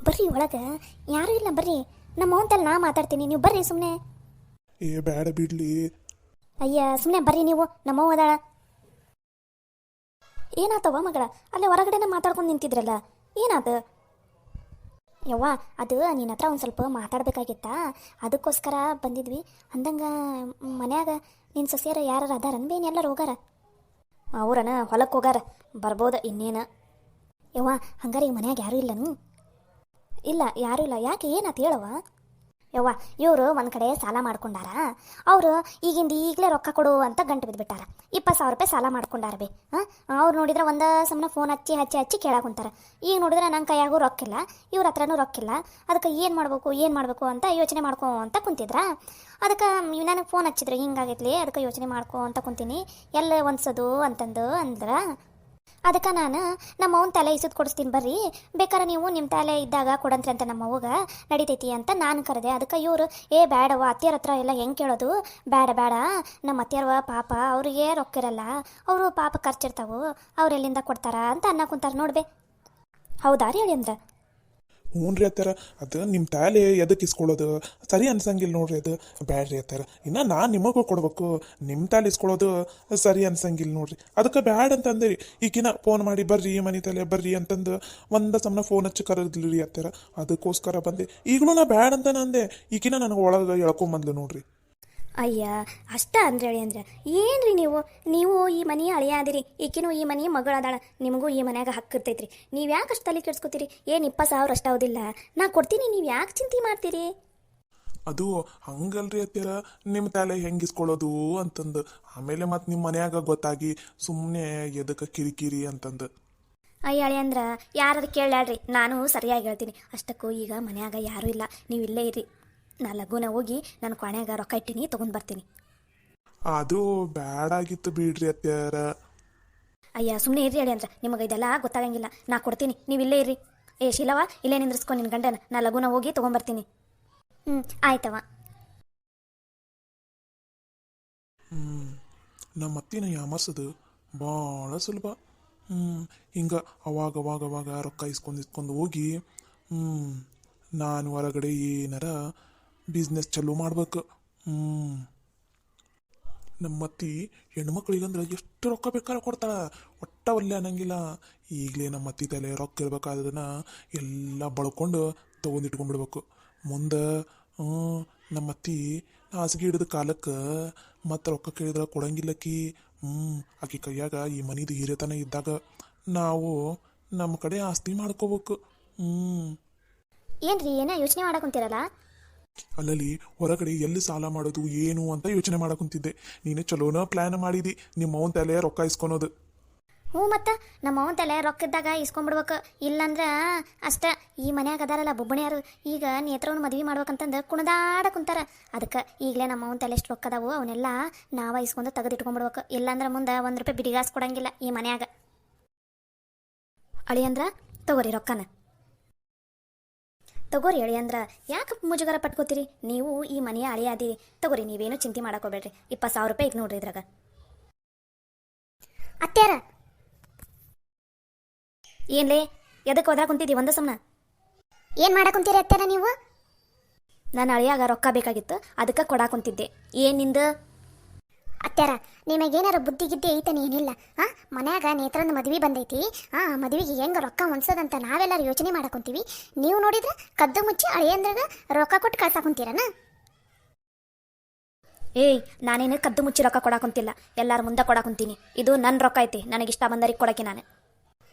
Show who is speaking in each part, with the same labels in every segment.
Speaker 1: ಬರ್ರಿ ಒಳಗೆ. ಯಾರೂ ಇಲ್ಲ ಬರ್ರಿ. ನಮ್ಮ ಅವನ ನಾ ಮಾತಾಡ್ತೀನಿ, ನೀವು ಬರ್ರಿ ಸುಮ್ಮನೆ.
Speaker 2: ಏ ಬ್ಯಾಡ ಬಿಡ್ಲಿ.
Speaker 1: ಅಯ್ಯ ಸುಮ್ಮನೆ ಬರ್ರಿ ನೀವು, ನಮ್ಮವ್ವ ಅದಾಳ. ಏನಾತವ ಮಗಳ, ಅಲ್ಲೇ ಹೊರಗಡೆನ ಮಾತಾಡ್ಕೊಂಡು ನಿಂತಿದ್ರಲ್ಲ, ಏನಾತ? ಯವ್ವ ಅದು ನಿನ್ನ ಹತ್ರ ಒಂದು ಸ್ವಲ್ಪ ಮಾತಾಡ್ಬೇಕಾಗಿತ್ತಾ, ಅದಕ್ಕೋಸ್ಕರ ಬಂದಿದ್ವಿ. ಅಂದಂಗೆ ಮನ್ಯಾಗ ನಿನ್ನ ಸೊಸೆಯರು ಯಾರು ಅದಾರನ್ ಬೇನ್ ಎಲ್ಲರೂ ಹೋಗಾರ? ಅವ್ರನ ಹೊಲಕ್ಕೆ ಹೋಗಾರ, ಬರ್ಬೋದು ಇನ್ನೇನು. ಯವ್ವ ಹಂಗಾರೆ ಈಗ ಮನ್ಯಾಗ ಯಾರೂ ಇಲ್ಲನು? ಇಲ್ಲ ಯಾರೂ ಇಲ್ಲ. ಯಾಕೆ ಏನಾತ ಹೇಳವ? ಯವ್ವ ಇವರು ಒಂದು ಕಡೆ ಸಾಲ ಮಾಡ್ಕೊಂಡಾರ. ಅವರು ಈಗಿಂದ ಈಗಲೇ ರೊಕ್ಕ ಕೊಡು ಅಂತ ಗಂಟು ಬಿದ್ದುಬಿಟ್ಟಾರ. 20,000 ರೂಪಾಯಿ ಸಾಲ ಮಾಡ್ಕೊಂಡಾರ ಬೇ. ಅವ್ರು ನೋಡಿದ್ರೆ ಒಂದು ಸಮನ ಫೋನ್ ಹಚ್ಚಿ ಹಚ್ಚಿ ಹಚ್ಚಿ ಕೇಳಾಕೊಂತಾರೆ. ಈಗ ನೋಡಿದ್ರೆ ನನ್ನ ಕೈಯಾಗೂ ರೊಕ್ಕಿಲ್ಲ, ಇವ್ರ ಹತ್ರನೂ ರೊಕ್ಕಿಲ್ಲ. ಅದಕ್ಕೆ ಏನು ಮಾಡಬೇಕು ಅಂತ ಯೋಚನೆ ಮಾಡ್ಕೊ ಅಂತ ಕುಂತಿದ್ರ. ಅದಕ್ಕೆ ನನಗೆ ಫೋನ್ ಹಚ್ಚಿದ್ರು, ಹಿಂಗಾಗೈತ್ಲಿ, ಅದಕ್ಕೆ ಯೋಚನೆ ಮಾಡ್ಕೊ ಅಂತ ಕುಂತೀನಿ, ಎಲ್ಲ ಒಂದ್ಸದು ಅಂತಂದು ಅಂದ್ರ. ಅದಕ್ಕೆ ನಾನು ನಮ್ಮ ಅವ್ನ ತಲೆ ಇಸದ್ ಕೊಡಿಸ್ತೀನಿ ಬರ್ರಿ, ಬೇಕಾರೆ ನೀವು ನಿಮ್ಮ ತಲೆ ಇದ್ದಾಗ ಕೊಡಂತ್ರಿ ಅಂತ ನಮ್ಮ ಅವ್ವಗ ನಡಿತೈತಿ ಅಂತ ನಾನು ಕರೆದೆ. ಅದಕ್ಕೆ ಇವರು ಬೇಡವ ಅತ್ತಿಯರ ಹತ್ರ ಎಲ್ಲ ಹೆಂಗೆ ಕೇಳೋದು, ಬೇಡ ನಮ್ಮ ಅತ್ತಿಯರ್ವ ಪಾಪ ಅವ್ರಿಗೆ ರೊಕ್ಕಿರಲ್ಲ, ಅವರು ಪಾಪ ಖರ್ಚಿರ್ತಾವು, ಅವ್ರು ಎಲ್ಲಿಂದ ಕೊಡ್ತಾರ ಅಂತ ಅನ್ನ ಕುಂತಾರ ನೋಡ್ಬೆ. ಹೌದಾ ರೀ ಹೇಳಿ ಅಂದ್ರೆ?
Speaker 2: ಹ್ಞೂ ರೀ ಅತ್ತಾರ, ಅದು ನಿಮ್ಮ ತಾಲೆ ಎದಕ್ಕೆ ಇಸ್ಕೊಳ್ಳೋದು ಸರಿ ಅನ್ಸಂಗಿಲ್ಲ ನೋಡ್ರಿ. ಅದು ಬ್ಯಾಡ್ರಿ ಅತ್ತಾರ, ಇನ್ನು ನಾನು ನಿಮಗೂ ಕೊಡ್ಬೇಕು, ನಿಮ್ಮ ತಾಲೆ ಇಸ್ಕೊಳ್ಳೋದು ಸರಿ ಅನ್ಸಂಗಿಲ್ಲ ನೋಡ್ರಿ. ಅದಕ್ಕೆ ಬ್ಯಾಡ್ ಅಂತಂದ್ರಿ. ಈಗಿನ ಫೋನ್ ಮಾಡಿ ಬರ್ರಿ ಮನೆ ತಲೆ ಬರ್ರಿ ಅಂತಂದು ಒಂದು ಸಮನ ಫೋನ್ ಹಚ್ಚಿ ಕರೆದ್ಲಿ ರೀ ಅತ್ತಾರ. ಅದಕ್ಕೋಸ್ಕರ ಬಂದೆ. ಈಗಲೂ ನಾ ಬ್ಯಾಡ್ ಅಂತ ನಂದೆ, ಈಗಿನ ನನಗೆ ಒಳಗೆ ಎಳ್ಕೊಂಬಂದ್ಲು ನೋಡ್ರಿ.
Speaker 1: ಅಯ್ಯ ಅಷ್ಟ ಅಂದ್ರೆ ಹೇಳಿ ಅಂದ್ರೆ ಏನ್ರಿ ನೀವು ಈ ಮನೆಯ ಅಳಿಯ ಅದಿರಿ, ಈಕಿನೂ ಈ ಮನೆಯ ಮಗಳದಾಳ, ನಿಮಗೂ ಈ ಮನ್ಯಾಗ ಹಕ್ಕಿರ್ತೈತ್ರಿ. ನೀವು ಯಾಕೆ ಅಷ್ಟು ತಲೆ ಕೆಡ್ಸ್ಕೊತೀರಿ? ಏನು 20,000 ಅಷ್ಟ ಆಗೋದಿಲ್ಲ, ನಾ ಕೊಡ್ತೀನಿ, ನೀವು ಯಾಕೆ ಚಿಂತೆ ಮಾಡ್ತೀರಿ?
Speaker 2: ಅದು ಹಂಗಲ್ರಿ ಅತ್ತೀರ, ನಿಮ್ಮ ತಲೆ ಹೆಂಗೆ ಇಸ್ಕೊಳ್ಳೋದು ಅಂತಂದು ಆಮೇಲೆ ಮತ್ತೆ ನಿಮ್ಮ ಮನ್ಯಾಗ ಗೊತ್ತಾಗಿ ಸುಮ್ಮನೆ ಎದಕ್ಕೆ ಕಿರಿಕಿರಿ ಅಂತಂದು.
Speaker 1: ಅಯ್ಯ ಅಳಿ ಅಂದ್ರೆ ಯಾರು ಕೇಳಾಡ್ರಿ, ನಾನು ಸರಿಯಾಗಿ ಹೇಳ್ತೀನಿ. ಅಷ್ಟಕ್ಕೂ ಈಗ ಮನ್ಯಾಗ ಯಾರೂ ಇಲ್ಲ, ನೀವು ಇಲ್ಲೇ ಇರಿ. ನಾ ಲಘುನ ಹೋಗಿ ನನ್ನ ಕೊನೆಯಾಗ ರೊಕ್ಕ ಇಟ್ಟಿನಿ, ತೊಗೊಂಡು ಬರ್ತೀನಿ.
Speaker 2: ಅದು ಬ್ಯಾಡಾಗಿತ್ತು ಬಿಡ್ರಿ ಅತ್ಯಾರ.
Speaker 1: ಅಯ್ಯ ಸುಮ್ಮನೆ ಇರ್ರಿ ಹೇಳಿ ಅಂದ್ರೆ, ನಿಮಗೆ ಇದೆಲ್ಲ ಗೊತ್ತಾಗಂಗಿಲ್ಲ. ನಾ ಕೊಡ್ತೀನಿ, ನೀವು ಇಲ್ಲೇ ಇರ್ರಿ. ಏ ಶೀಲವ, ಇಲ್ಲೇ ನಿಂದ್ರಿಸ್ಕೊ ನಿನ್ನ ಗಂಡನ, ನಾ ಲಘುನ ಹೋಗಿ ತೊಗೊಂಬರ್ತೀನಿ. ಆಯ್ತವ.
Speaker 2: ನಮ್ಮ ಅತ್ತಿನ ಯಾಮರ್ಸೋದು ಭಾಳ ಸುಲಭ. ಹಿಂಗೆ ಅವಾಗ ರೊಕ್ಕ ಇಸ್ಕೊಂಡು ಹೋಗಿ ನಾನು ಹೊರಗಡೆ ಏನಾರ ಬಿಸ್ನೆಸ್ ಚಾಲೂ ಮಾಡ್ಬೇಕು. ನಮ್ಮ ಅತ್ತಿ ಹೆಣ್ಮಕ್ಳಿಗಂದ್ರೆ ಎಷ್ಟು ರೊಕ್ಕ ಬೇಕಾದ್ರೆ ಕೊಡ್ತಾಳ, ಒಟ್ಟ ಒಲ್ಲೆ ಅನ್ನಂಗಿಲ್ಲ. ಈಗಲೇ ನಮ್ಮ ಅತ್ತಿ ತಲೆ ರೊಕ್ಕ ಇರ್ಬೇಕಾದನ್ನ ಎಲ್ಲ ಬಳ್ಕೊಂಡು ತೊಗೊಂಡಿಟ್ಕೊಂಡ್ಬಿಡ್ಬೇಕು. ಮುಂದೆ ನಮ್ಮ ಅತ್ತಿ ಹಾಸಿಗೆ ಹಿಡಿದ ಕಾಲಕ್ಕೆ ಮತ್ತು ರೊಕ್ಕ ಕೇಳಿದ್ರೆ ಕೊಡಂಗಿಲ್ಲಕ್ಕಿ. ಆಕೆ ಕೈಯಾಗ ಈ ಮನಿದು ಹಿರಿತನ ಇದ್ದಾಗ ನಾವು ನಮ್ಮ ಕಡೆ ಆಸ್ತಿ ಮಾಡ್ಕೋಬೇಕು.
Speaker 1: ಏನ್ರಿ ಏನೋ ಯೋಚನೆ ಮಾಡಕೊಂತೀರಲ್ಲ?
Speaker 2: ಅಲ್ಲಲ್ಲಿ ಹೊರಗಡೆ ಎಲ್ಲಿ ಸಾಲ ಮಾಡೋದು ಏನು ಅಂತ ಯೋಚನೆ ಮಾಡಕುಂತಿದ್ದೆ. ನೀನು ಚಲೋನ ಪ್ಲ್ಯಾನ್ ಮಾಡಿದಿ, ನಿಮ್ಮ ಅವನ ತಲೆ ರೊಕ್ಕ ಇಸ್ಕೊಳೋದು.
Speaker 1: ಹ್ಞೂ ಮತ್ತು ನಮ್ಮ ಅವನ ತಲೆ ರೊಕ್ಕಿದ್ದಾಗ ಇಸ್ಕೊಂಡ್ಬಿಡ್ಬೇಕು, ಇಲ್ಲಂದ್ರೆ ಅಷ್ಟ. ಈ ಮನ್ಯಾಗ ಅದಾರಲ್ಲ ಬೊಬ್ಬಣ್ಯಾರು, ಈಗ ನೇತ್ರವನ್ನು ಮದುವೆ ಮಾಡ್ಬೇಕಂತಂದು ಕುಣದಾಡ ಕುಂತಾರ. ಅದಕ್ಕೆ ಈಗಲೇ ನಮ್ಮ ಅವನ ತಲೆ ಎಷ್ಟು ರೊಕ್ಕದಾವು ಅವನ್ನೆಲ್ಲ ನಾವ ಇಸ್ಕೊಂಡು ತೆಗೆದಿಟ್ಕೊಂಡ್ಬಿಡ್ಬೇಕು. ಇಲ್ಲಾಂದ್ರೆ ಮುಂದೆ 1 ರೂಪಾಯಿ ಬಿಡಿಗಾಸ್ ಕೊಡಂಗಿಲ್ಲ ಈ ಮನ್ಯಾಗ. ಅಳಿ ಅಂದ್ರ ತಗೋರಿ ರೊಕ್ಕನ, ತಗೋರಿ ಅಳಿ ಅಂದ್ರ ಯಾಕೆ ಮುಜುಗರ ಪಟ್ಕೋತೀರಿ? ನೀವು ಈ ಮನೆಯ ಅಳಿಯಾದಿರಿ, ತಗೋರಿ, ನೀವೇನು ಚಿಂತೆ ಮಾಡಕೋಬೇಡ್ರಿ. 20,000 ರೂಪಾಯಿ ಈಗ ನೋಡ್ರಿ ಇದ್ರಾಗ. ಅತ್ಯಾರ ಏನ್ಲೇ ಎದಕ್ಕೆ ಹೋದ್ರ ಕುಂತಿದ್ದಿ ಒಂದ ಸಮನ?
Speaker 3: ಏನ್ ಮಾಡಾಕುಂತೀರಿ ಅತ್ತಾರ ನೀವು?
Speaker 1: ನಾನು ಅಳಿಯಾಗ ರೊಕ್ಕ ಬೇಕಾಗಿತ್ತು, ಅದಕ್ಕೆ ಕೊಡಾಕುಂತಿದ್ದೆ. ಏನ್ ನಿಂದ?
Speaker 3: ಅತ್ತಾರ ನಿಮಗೇನಾರ ಬುದ್ಧಿ ಗಿದ್ದಿ ಐತನಿ? ಏನಿಲ್ಲ. ಮನ್ಯಾಗ ನೇತ್ರಂದು ಮದ್ವಿ ಬಂದೈತಿ. ಮದ್ವಿಗೆ ಹೆಂಗ ರೊಕ್ಕ ಹೊಂದ್ಸೋದಂತ ನಾವೆಲ್ಲರೂ ಯೋಚನೆ ಮಾಡಾಕುಂತೀವಿ. ನೀವು ನೋಡಿದ್ರೆ ಕದ್ದು ಮುಚ್ಚಿ ಅಳಿಯಂದ್ರಾಗ ರೊಕ್ಕ ಕೊಟ್ಟು ಕಳ್ಸಾಕುಂತೀರನ?
Speaker 1: ಏಯ್ ನಾನೇನು ಕದ್ದು ಮುಚ್ಚಿ ರೊಕ್ಕ ಕೊಡಾಕುಂತಿಲ್ಲ, ಎಲ್ಲಾರ ಮುಂದೆ ಕೊಡಾಕುಂತೀನಿ. ಇದು ನನ್ನ ರೊಕ್ಕ ಐತಿ, ನನಗಿಷ್ಟ ಬಂದರಿಗೆ ಕೊಡಕ್ಕೆ ನಾನು.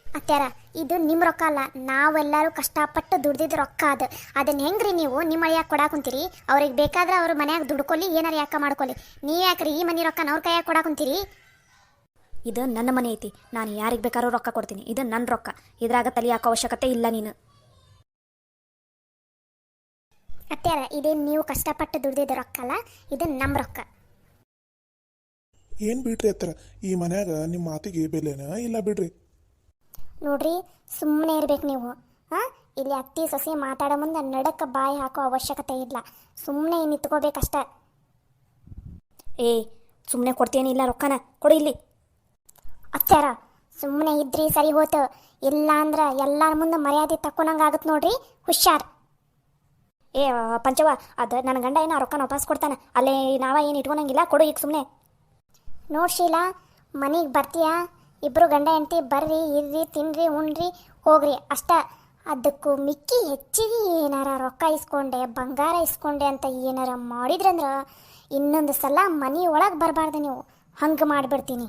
Speaker 3: ಅತ್ತಾರ ಇದು ನಿಮ್ಮ ರೊಕ್ಕ ಅಲ್ಲ, ನಾವೆಲ್ಲರೂ ಕಷ್ಟಪಟ್ಟು ದುಡ್ದಿದ್ದ ರೊಕ್ಕ ಅದು. ಅದನ್ನ ಹೆಂಗ್ರಿ ನೀವು ನಿಮ್ಮ ಅಳಿಯಾಗ ಕೊಡಾಕುಂತೀರಿ? ಅವ್ರಿಗೆ ಬೇಕಾದ್ರೆ ಅವ್ರ ಮನ್ಯಾಗ ದುಡ್ಕೊಲಿ, ಏನಾರ ಯಾಕ ಮಾಡ್ಕೊಲಿ. ನೀವು ಯಾಕ್ರಿ ಈ ಮನೆ ರೊಕ್ಕ ಅವ್ರ ಕೈಯಾಗ ಕೊಡಾಕುಂತೀರಿ?
Speaker 1: ಇದು ನನ್ನ ಮನೆ ಐತಿ, ನಾನು ಯಾರಿಗೆ ಬೇಕಾದ್ರೂ ರೊಕ್ಕ ಕೊಡ್ತೀನಿ. ಇದು ನನ್ನ ರೊಕ್ಕ, ಇದ್ರಾಗ ತಲೆ ಹಾಕೋ ಅವಶ್ಯಕತೆ ಇಲ್ಲ ನೀನು.
Speaker 3: ಅತ್ತಾರ ಇದೇನು ನೀವು ಕಷ್ಟಪಟ್ಟು ದುಡ್ದಿದ್ದ ರೊಕ್ಕ ಅಲ್ಲ, ಇದು ನಮ್ಮ ರೊಕ್ಕ.
Speaker 2: ಏನು ಬಿಡ್ರಿ ಅತ್ತರ, ಈ ಮನ್ಯಾಗ ನಿಮ್ಮ ಮಾತಿಗೆ ಬೆಲೆನ ಇಲ್ಲ ಬಿಡ್ರಿ.
Speaker 3: ನೋಡ್ರಿ ಸುಮ್ಮನೆ ಇರ್ಬೇಕು ನೀವು. ಇಲ್ಲಿ ಅತ್ತಿ ಸೊಸೆ ಮಾತಾಡೋ ಮುಂದೆ ನಡಕ್ಕೆ ಬಾಯಿ ಹಾಕೋ ಅವಶ್ಯಕತೆ ಇಲ್ಲ, ಸುಮ್ಮನೆ ನಿಂತ್ಕೋಬೇಕಷ್ಟ.
Speaker 1: ಏಯ್ ಸುಮ್ಮನೆ ಕೊಡ್ತೇನಿಲ್ಲ ರೊಕ್ಕನ ಕೊಡು ಇಲ್ಲಿ.
Speaker 3: ಅತ್ಯಾರ ಸುಮ್ಮನೆ ಇದ್ರಿ ಸರಿ ಹೋತು, ಇಲ್ಲ ಅಂದ್ರೆ ಎಲ್ಲರ ಮುಂದೆ ಮರ್ಯಾದೆ ತಕ್ಕೊಳಂಗೆ ಆಗತ್ತೆ ನೋಡ್ರಿ, ಹುಷಾರ್.
Speaker 1: ಏ ಪಂಚವ, ಅದು ನನ್ನ ಗಂಡ ಏನೋ ರೊಕ್ಕನ ವಾಪಸ್ ಕೊಡ್ತಾನೆ, ಅಲ್ಲೇ ನಾವ ಏನು ಇಟ್ಕೊಳಂಗಿಲ್ಲ, ಕೊಡು ಈಗ ಸುಮ್ಮನೆ.
Speaker 3: ನೋಡ್ ಶೀಲಾ, ಮನೆಗೆ ಬರ್ತೀಯಾ, ಇಬ್ರು ಗಂಡ ಹೆಂಡತಿ ಬರ್ರಿ, ಇರ್ರಿ, ತಿನ್ರಿ, ಉಣ್ರಿ, ಹೋಗ್ರಿ ಅಷ್ಟ. ಅದಕ್ಕೂ ಮಿಕ್ಕಿ ಹೆಚ್ಚಿಗೆ ಏನಾರ ರೊಕ್ಕ ಇಸ್ಕೊಂಡೆ, ಬಂಗಾರ ಇಸ್ಕೊಂಡೆ ಅಂತ ಏನಾರ ಮಾಡಿದ್ರಂದ್ರೆ ಇನ್ನೊಂದು ಸಲ ಮನೆ ಒಳಗೆ ಬರಬಾರ್ದು ನೀವು, ಹಂಗೆ ಮಾಡಿಬಿಡ್ತೀನಿ.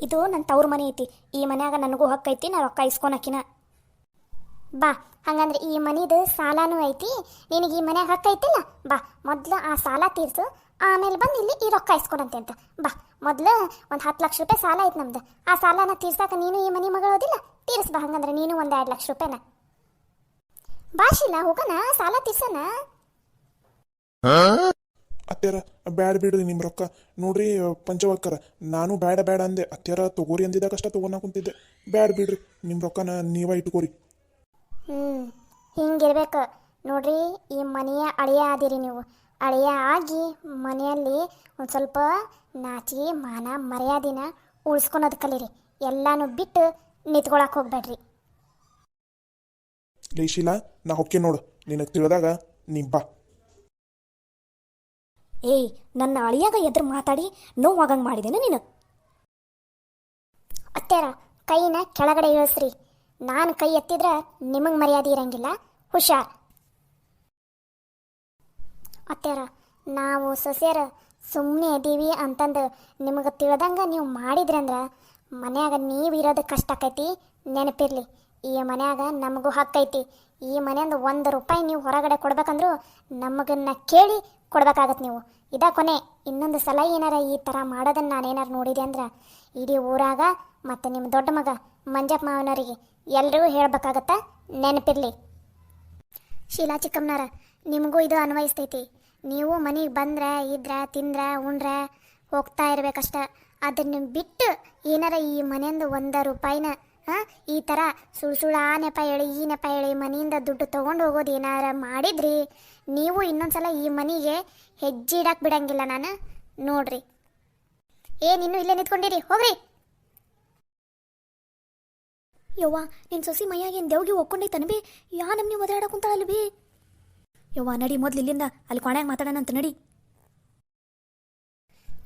Speaker 1: ಇದು ನನ್ನ ತವ್ರ ಮನೆ ಐತಿ, ಈ ಮನ್ಯಾಗ ನನಗೂ ಹಕ್ಕೈತಿ, ನಾ ರೊಕ್ಕ ಇಸ್ಕೊನಕಿನ.
Speaker 3: ಬಾ, ಹಂಗಂದ್ರೆ ಈ ಮನಿದು ಸಾಲನೂ ಐತಿ, ನಿನಗೆ ಈ ಮನ್ಯಾಗ ಹಕ್ಕೈತಿಲ್ಲ, ಬಾ ಮೊದಲು ಆ ಸಾಲ ತೀರ್ಸು, ಆಮೇಲೆ ಬಂದು ಇಲ್ಲಿ ಈ ರೊಕ್ಕ ಇಸ್ಕೊಡಂತೆ ಅಂತ. ಬಾ, ಮೊದಲು ಒಂದು 10 ಲಕ್ಷ ರೂಪಾಯಿ ಸಾಲ ಐತೆ ನಮ್ದು, ಆ ಸಾಲನ ತೀರ್ಸಾಕ ನೀನು ಈ ಮನೆ ಮಗಳೋದಿಲ್ಲ, ತೀರಿಸ್ಬಾ. ಹಂಗಂದ್ರೆ ನೀನು ಒಂದು 2 ಲಕ್ಷ ರೂಪಾಯಿನ. ಬಾ ಶೀಲಾ, ಹೋಗೋಣ, ಸಾಲ ತೀರ್ಸೋಣ.
Speaker 2: ಅತ್ಯಾರ ಬ್ಯಾಡ ಬಿಡ್ರಿ ನಿಮ್ಮ ರೊಕ್ಕ. ನೋಡ್ರಿ ಪಂಚವಕ್ಕರ, ನಾನು ಬೇಡ ಬೇಡ ಅಂದೆ, ಅತ್ಯಾರ ತಗೋರಿ ಅಂದಿದ್ದಾಗಷ್ಟ ತಗೋಣ ಕುಂತಿದ್ದೆ. ಬ್ಯಾಡ ಬಿಡ್ರಿ, ನಿಮ್ಮ ರೊಕ್ಕನ ನೀವ ಇಟ್ಕೋರಿ.
Speaker 3: ಹಿಂಗಿರ್ಬೇಕು ನೋಡ್ರಿ, ಈ ಮನೆಯ ಅಳಿಯ ಆದಿರಿ ನೀವು. ಅಳಿಯ ಆಗಿ ಮನೆಯಲ್ಲಿ ಒಂದು ಸ್ವಲ್ಪ ನಾಚಿಗೆ ಮಾನ ಮರ್ಯಾದಿನ ಉಳಿಸ್ಕೊಳೋದು ಕಲೀರಿ, ಎಲ್ಲಾನು ಬಿಟ್ಟು ನಿಂತ್ಕೊಳಕ್ಕೆ ಹೋಗ್ಬೇಡ್ರಿ.
Speaker 2: ಲೇ ಶೀಲಾ, ನಾ ಹೊಕ್ಕೆ ನೋಡು, ನಿನಗೆ ತಿಳಿದಾಗ ನೀ ಬಾ.
Speaker 1: ಏಯ್, ನನ್ನ ಅಳಿಯಾಗ ಎದುರು ಮಾತಾಡಿ ನೋವಾಗಂಗೆ ಮಾಡಿದೇನೆ ನೀನು.
Speaker 3: ಅತ್ಯಾರ, ಕೈನ ಕೆಳಗಡೆ ಇಳಿಸ್ರಿ, ನಾನು ಕೈ ಎತ್ತಿದ್ರೆ ನಿಮಗೆ ಮರ್ಯಾದೆ ಇರಂಗಿಲ್ಲ, ಹುಷಾರ್. ಅತ್ಯಾರ, ನಾವು ಸೊಸೆಯರ ಸುಮ್ಮನೆ ಇದೀವಿ ಅಂತಂದು ನಿಮಗೆ ತಿಳಿದಂಗೆ ನೀವು ಮಾಡಿದ್ರಂದ್ರೆ ಮನ್ಯಾಗ ನೀವು ಇರೋದು ಕಷ್ಟ ಆಕೈತಿ, ನೆನಪಿರ್ಲಿ. ಈ ಮನ್ಯಾಗ ನಮಗೂ ಹಕ್ಕೈತಿ, ಈ ಮನೆಯಿಂದ 1 ರೂಪಾಯಿ ನೀವು ಹೊರಗಡೆ ಕೊಡ್ಬೇಕಂದ್ರೂ ನಮಗನ್ನ ಕೇಳಿ ಕೊಡ್ಬೇಕಾಗತ್ತೆ ನೀವು. ಇದ ಕೊನೆ, ಇನ್ನೊಂದು ಸಲ ಏನಾರ ಈ ಥರ ಮಾಡೋದನ್ನು ನಾನೇನಾರು ನೋಡಿದೆ ಅಂದ್ರೆ ಇಡೀ ಊರಾಗ ಮತ್ತು ನಿಮ್ಮ ದೊಡ್ಡ ಮಗ ಮಂಜಪ್ಪ ಮಾವನವರಿಗೆ ಎಲ್ರಿಗೂ ಹೇಳ್ಬೇಕಾಗತ್ತ, ನೆನಪಿರ್ಲಿ. ಶೀಲಾ ಚಿಕ್ಕಮ್ಮನಾರ, ನಿಮಗೂ ಇದು ಅನ್ವಯಿಸ್ತೈತಿ. ನೀವು ಮನೆಗೆ ಬಂದ್ರೆ ಇದ್ರೆ ತಿಂದ್ರೆ ಉಂಡ್ರೆ ಹೋಗ್ತಾ ಇರ್ಬೇಕಷ್ಟ. ಅದನ್ನು ಬಿಟ್ಟು ಏನಾರ ಈ ಮನೆಯಿಂದ 1 ರೂಪಾಯಿನ ಈ ಥರ ಸುಳ್ಳು ಆ ನೆಪ ಹೇಳಿ ಈ ನೆಪ ಹೇಳಿ ಮನೆಯಿಂದ ದುಡ್ಡು ತೊಗೊಂಡು ಹೋಗೋದು ಏನಾರ ಮಾಡಿದ್ರಿ, ನೀವು ಇನ್ನೊಂದ್ಸಲ ಈ ಮನೆಗೆ ಹೆಜ್ಜೆ ಇಡಕ್ಕೆ ಬಿಡಂಗಿಲ್ಲ ನಾನು, ನೋಡ್ರಿ. ಇನ್ನೂ ಇಲ್ಲೇ ನಿಂತ್ಕೊಂಡಿರಿ, ಹೋಗ್ರಿ.
Speaker 1: ಯವ್ವ, ನಿನ್ನ ಸೊಸಿ ಮೈಯಾಗೇನು ದೇವ್ಗೆ ಒಕ್ಕೊಂಡೈತನ ಬಿ, ಯಾ ನಮ್ನಿ ಒದರಾಡಕ್ಕೆ ಕುಂತಾಳಲ್ಲಿ ಬಿ. ಯವ್ವ, ನಡಿ ಮೊದ್ಲು ಇಲ್ಲಿಂದ ಅಲ್ಲಿ ಕೊನೆಯಾಗ ಮಾತಾಡೋಣಂತ, ನಡಿ.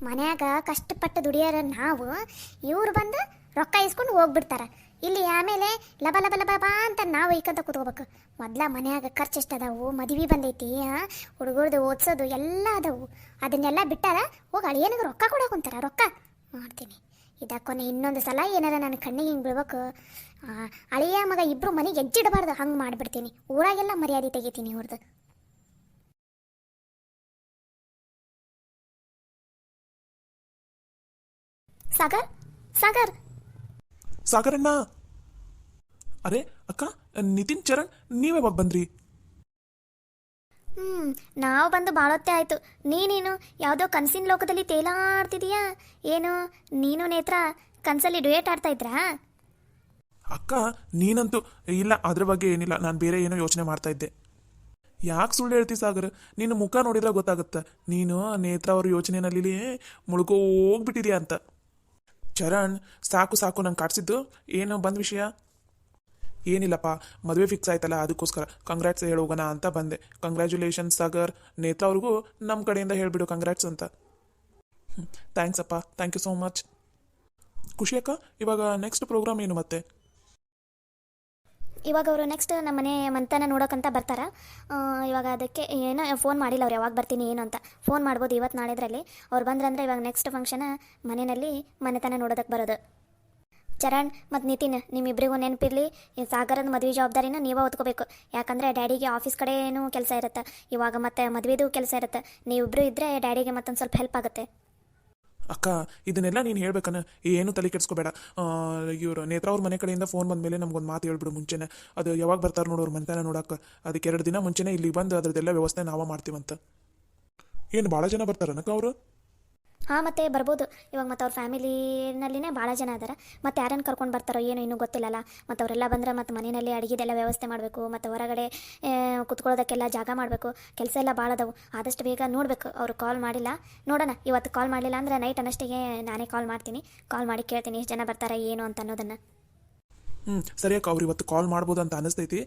Speaker 3: ಮನ್ಯಾಗ ಕಷ್ಟಪಟ್ಟು ದುಡಿಯೋರ ನಾವು, ಇವ್ರು ಬಂದು ರೊಕ್ಕ ಇಸ್ಕೊಂಡು ಹೋಗ್ಬಿಡ್ತಾರೆ. ಇಲ್ಲಿ ಆಮೇಲೆ ಲಬ ಲಬ ಲಬ ಬಾ ಅಂತ ನಾವು ಈಕಂತ ಕೂತ್ಕೋಬೇಕು. ಮೊದ್ಲ ಮನ್ಯಾಗ ಖರ್ಚು ಎಷ್ಟು ಅದಾವು, ಮದುವೆ ಬಂದೈತಿ, ಹುಡುಗರ್ದು ಓದಿಸೋದು ಎಲ್ಲ ಅದಾವು. ಅದನ್ನೆಲ್ಲ ಬಿಟ್ಟಾರ ಹೋಗಿ ಅಳಿಯನಿಗೆ ರೊಕ್ಕ ಕೊಡೋಕುಂತಾರ. ರೊಕ್ಕ ಮಾಡ್ತೀನಿ ಇದಕ್ಕೊನೆ, ಇನ್ನೊಂದು ಸಲ ಏನಾರ ನನ್ನ ಕಣ್ಣಿಗೆ ಹಿಂಗೆ ಬೀಳ್ಬೇಕು, ಅಳಿಯ ಮಗ ಇಬ್ಬರು ಮನೆಗೆ ಹೆಜ್ಜಿಡಬಾರ್ದು, ಹಂಗೆ ಮಾಡಿಬಿಡ್ತೀನಿ. ಊರಾಗೆಲ್ಲ ಮರ್ಯಾದೆ ತೆಗಿತೀನಿ ಅವ್ರದ್ದು.
Speaker 1: ಸಾಗರ್, ಸಾಗರ್,
Speaker 2: ಸಾಗರಣ್ಣ. ಅರೆ ಅಕ್ಕ, ನಿತಿನ್ ಚರಣ್ ನೀವೇ ಯಾವಾಗ ಬಂದ್ರಿ?
Speaker 1: ನಾವು ಬಂದು ಭಾಳೊತ್ತೆ ಆಯಿತು. ನೀನೇನು ಯಾವುದೋ ಕನಸಿನ ಲೋಕದಲ್ಲಿ ತೇಲಾಡ್ತಿದೀಯಾ ಏನು? ನೀನು ನೇತ್ರ ಕನಸಲ್ಲಿ ಡುಯೇಟ್ ಆಡ್ತಾ ಇದ್ರಾ?
Speaker 2: ಅಕ್ಕ ನೀನಂತೂ ಇಲ್ಲ, ಅದ್ರ ಬಗ್ಗೆ ಏನಿಲ್ಲ, ನಾನು ಬೇರೆ ಏನೋ ಯೋಚನೆ ಮಾಡ್ತಾ ಇದ್ದೆ. ಯಾಕೆ ಸುಳ್ಳು ಹೇಳ್ತಿ ಸಾಗರ್? ನಿನ್ನ ಮುಖ ನೋಡಿದ್ರೆ ಗೊತ್ತಾಗುತ್ತೆ ನೀನು ನೇತ್ರ ಅವ್ರ ಯೋಚನೆಯಲ್ಲಿ ಮುಳುಗೋಗ್ಬಿಟ್ಟಿದ್ಯಾ ಅಂತ. ಚರಣ್, ಸಾಕು ಸಾಕು, ನಂಗೆ ಕಾಡ್ಸಿದ್ದು ಏನು ಬಂದ ವಿಷಯ? ಏನಿಲ್ಲಪ್ಪ, ಮದುವೆ ಫಿಕ್ಸ್ ಆಯ್ತಲ್ಲ, ಅದಕ್ಕೋಸ್ಕರ ಕಂಗ್ರ್ಯಾಟ್ಸ್ ಹೇಳೋಗೋಣ ಅಂತ ಬಂದೆ. ಕಂಗ್ರ್ಯಾಚುಲೇಷನ್ಸ್ ಸಾಗರ್, ನೇತ್ರ ಅವ್ರಿಗೂ ನಮ್ಮ ಕಡೆಯಿಂದ ಹೇಳಿಬಿಡು ಕಂಗ್ರ್ಯಾಟ್ಸ್ ಅಂತ. ಥ್ಯಾಂಕ್ಸ್ ಅಪ್ಪ, ಥ್ಯಾಂಕ್ ಯು ಸೋ ಮಚ್. ಖುಷಿ ಅಕ್ಕ, ಇವಾಗ ನೆಕ್ಸ್ಟ್ ಪ್ರೋಗ್ರಾಮ್ ಏನು ಮತ್ತೆ?
Speaker 1: ಇವಾಗ ಅವರು ನೆಕ್ಸ್ಟ್ ನಮ್ಮ ಮನೆ ಮಂತನ ನೋಡೋಕ್ಕಂತ ಬರ್ತಾರ. ಇವಾಗ ಅದಕ್ಕೆ ಏನೋ ಫೋನ್ ಮಾಡಿಲ್ಲ ಅವ್ರು, ಯಾವಾಗ ಬರ್ತೀನಿ ಏನು ಅಂತ. ಫೋನ್ ಮಾಡ್ಬೋದು ಇವತ್ತು ನಾಳೆದ್ರಲ್ಲಿ. ಅವ್ರು ಬಂದ್ರಂದ್ರೆ ಇವಾಗ ನೆಕ್ಸ್ಟ್ ಫಂಕ್ಷನ್ ಮನೆಯಲ್ಲಿ ಮನೆತನ ನೋಡೋದಕ್ಕೆ ಬರೋದು. ಚರಣ್ ಮತ್ತು ನಿತಿನ್, ನಿಮ್ಮಿಬ್ಬರಿಗೂ ನೆನಪಿರಲಿ, ಸಾಗರದ ಮದುವೆ ಜವಾಬ್ದಾರಿನ ನೀವೇ ಹೊತ್ಕೋಬೇಕು. ಯಾಕಂದರೆ ಡ್ಯಾಡಿಗೆ ಆಫೀಸ್ ಕಡೆಯೂ ಕೆಲಸ ಇರುತ್ತೆ, ಇವಾಗ ಮತ್ತೆ ಮದುವೆದು ಕೆಲಸ ಇರುತ್ತೆ. ನೀವಿಬ್ಬರು ಇದ್ದರೆ ಡ್ಯಾಡಿಗೆ ಮತ್ತೊಂದು ಸ್ವಲ್ಪ ಹೆಲ್ಪ್ ಆಗುತ್ತೆ.
Speaker 2: ಅಕ್ಕ, ಇದನ್ನೆಲ್ಲ ನೀನು ಹೇಳ್ಬೇಕನ್ನ, ಏನು ತಲೆ ಕೆಡ್ಸ್ಕೋಬೇಡ. ಇವರು ನೇತ್ರ ಅವ್ರ ಮನೆ ಕಡೆಯಿಂದ ಫೋನ್ ಬಂದಮೇಲೆ ನಮ್ಗೊಂದು ಮಾತು ಹೇಳ್ಬಿಡು ಮುಂಚೆನೆ. ಅದು ಯಾವಾಗ ಬರ್ತಾರೆ ನೋಡೋರು ಮನೆತನ ನೋಡೋಕೆ, ಅದಕ್ಕೆ 2 ದಿನ ಮುಂಚೆನೇ ಇಲ್ಲಿಗೆ ಬಂದು ಅದ್ರದ್ದೆಲ್ಲ ವ್ಯವಸ್ಥೆ ನಾವೇ ಮಾಡ್ತೀವಂತ. ಏನು ಭಾಳ ಜನ ಬರ್ತಾರನಕ್ಕ ಅವರು?
Speaker 1: ಹಾಂ ಮತ್ತೆ ಬರ್ಬೋದು. ಇವಾಗ ಮತ್ತು ಅವ್ರ ಫ್ಯಾಮಿಲಿನಲ್ಲಿನೇ ಭಾಳ ಜನ ಅದಾರ. ಮತ್ತು ಯಾರನ್ನು ಕರ್ಕೊಂಡು ಬರ್ತಾರೋ ಏನೋ ಇನ್ನೂ ಗೊತ್ತಿಲ್ಲಲ್ಲ. ಮತ್ತು ಅವರೆಲ್ಲ ಬಂದ್ರೆ ಮತ್ತು ಮನೆಯಲ್ಲಿ ಅಡುಗೆದೆಲ್ಲ ವ್ಯವಸ್ಥೆ ಮಾಡಬೇಕು, ಮತ್ತು ಹೊರಗಡೆ ಕುತ್ಕೊಳ್ಳೋದಕ್ಕೆಲ್ಲ ಜಾಗ ಮಾಡಬೇಕು, ಕೆಲಸ ಎಲ್ಲ ಭಾಳ ಅದಾವು. ಆದಷ್ಟು ಬೇಗ ನೋಡಬೇಕು. ಅವರು ಕಾಲ್ ಮಾಡಿಲ್ಲ, ನೋಡೋಣ. ಇವತ್ತು ಕಾಲ್ ಮಾಡಲಿಲ್ಲ ಅಂದ್ರೆ ನೈಟ್ ಅನ್ನಷ್ಟಿಗೆ ನಾನೇ ಕಾಲ್ ಮಾಡ್ತೀನಿ. ಕಾಲ್ ಮಾಡಿ ಕೇಳ್ತೀನಿ ಎಷ್ಟು ಜನ ಬರ್ತಾರೆ ಏನು ಅಂತ ಅನ್ನೋದನ್ನು.
Speaker 2: ಸರಿ ಅಕ್ಕ, ಅವ್ರು ಇವತ್ತು ಕಾಲ್ ಮಾಡ್ಬೋದು ಅಂತ ಅನಿಸ್ತೈತಿ.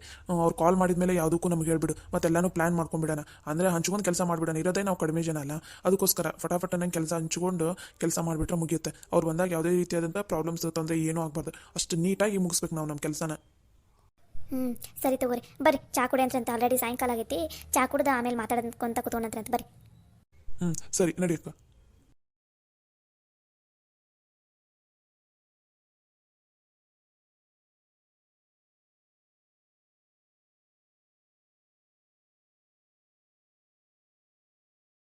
Speaker 2: ಅವ್ರು ಕಾಲ್ ಮಾಡಿದ್ಮೇಲೆ ಯಾವುದಕ್ಕೂ ನಮ್ಗೆ ಹೇಳ್ಬಿಡು, ಮತ್ತೆಲ್ಲಾನು ಪ್ಲಾನ್ ಮಾಡ್ಕೊಂಡ್ಬಿಡೋಣ. ಅಂದರೆ ಹಂಚ್ಕೊಂಡು ಕೆಲಸ ಮಾಡಿಬಿಡೋಣ. ಇರೋದೇ ನಾವು ಕಡಿಮೆ ಜನ ಅಲ್ಲ, ಅದಕ್ಕೋಸ್ಕರ ಫಟಾಫಟ್ ನಂಗೆ ಕೆಲಸ ಹಂಚ್ಕೊಂಡು ಕೆಲಸ ಮಾಡಿಬಿಟ್ರೆ ಮುಗಿಯುತ್ತೆ. ಅವ್ರು ಬಂದಾಗ ಯಾವುದೇ ರೀತಿಯಾದಂಥ ಪ್ರಾಬ್ಲಮ್ಸ್ ತೊಂದರೆ ಏನೂ ಆಗಬಾರ್ದು. ಅಷ್ಟು ನೀಟಾಗಿ ಮುಗಿಸ್ಬೇಕು ನಾವು ನಮ್ಮ ಕೆಲಸನ.
Speaker 1: ಸರಿ ತಗೋರಿ, ಬರ್ರಿ ಚಾ ಕುಡಿ ಅಂತ ಆಲ್ರೆಡಿ ಸಾಯಂಕಾಲ ಆಗೈತಿ. ಚಾ ಕುಡ್ದು ಆಮೇಲೆ ಮಾತಾಡ್ಕೊಂತ ಕೂತ್ಕೊಂಡಂತ್ರಂತ ಬರ್ರಿ.
Speaker 2: ಸರಿ ನಡಿಯಕ್ಕ.